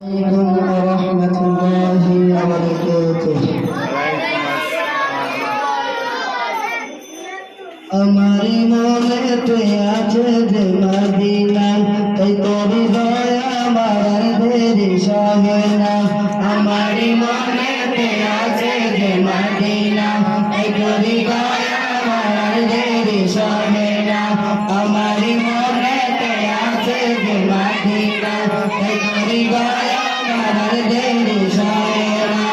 عليكم ورحمة الله وبركاته हमारी मोने तो आज दे मदीना तै तोरी दया मारन तेरी शाहना हमारी मोने तो आज दे मदीना तै तोरी दया मारन तेरी शाहना हमारी मोने तो आज दे मदीना तै तोरी दया मारन तेरी शाहना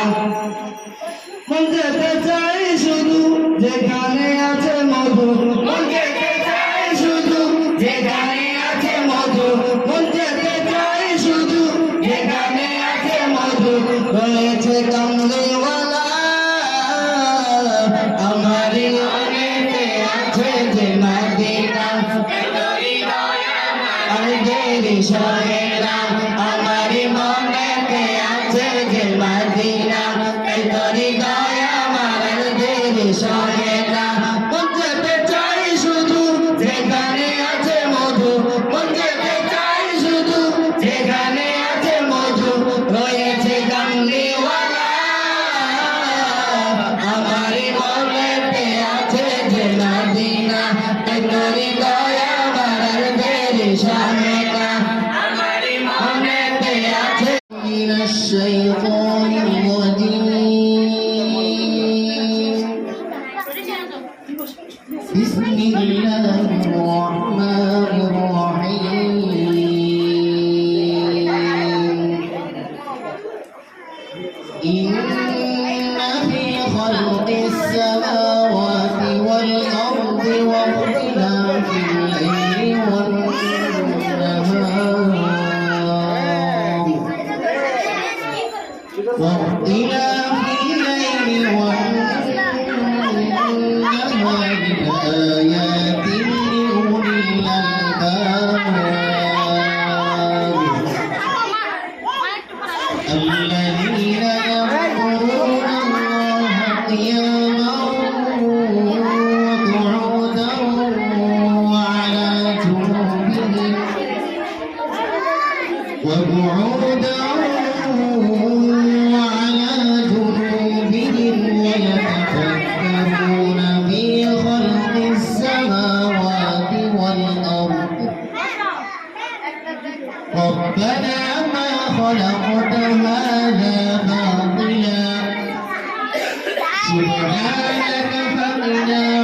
मन যেতে চাই শুধু যেখানে আছে মধু মন যেতে চাই শুধু যেখানে আছে মধু মন যেতে চাই শুধু যেখানে আছে মধু রয়েছে কামলিওয়ালা আমারই মনেতে আছে যে মদিনা তোরি দয়া আর দেরি সহেরা আমারই মনেতে আছে যে মদিনা তোরি দয়া মারার দেরি সহেরা মন যেতে চাই শুধু যেখানে আছে মধু মন যেতে চাই শুধু যেখানে আছে মধু রয়েছে কামলিওয়ালা আমারই মনেতে আছে যে মদিনা তোরি দয়া মারার দেরি সহেরা আমারই মনেতে আছে মিনাশ শাইতানির بسم الله الرحمن الرحيم إن في خلق السماوات والأرض واختلاف الليل والنهار واختلاف الليل آيات لأولي الألباب الذين يذكرون الله قياما وقعودا وعلى جنوبهم ويتفكرون في خلق السماوات والأرض ربنا ما خلقت هذا باطلا سبحانك فقنا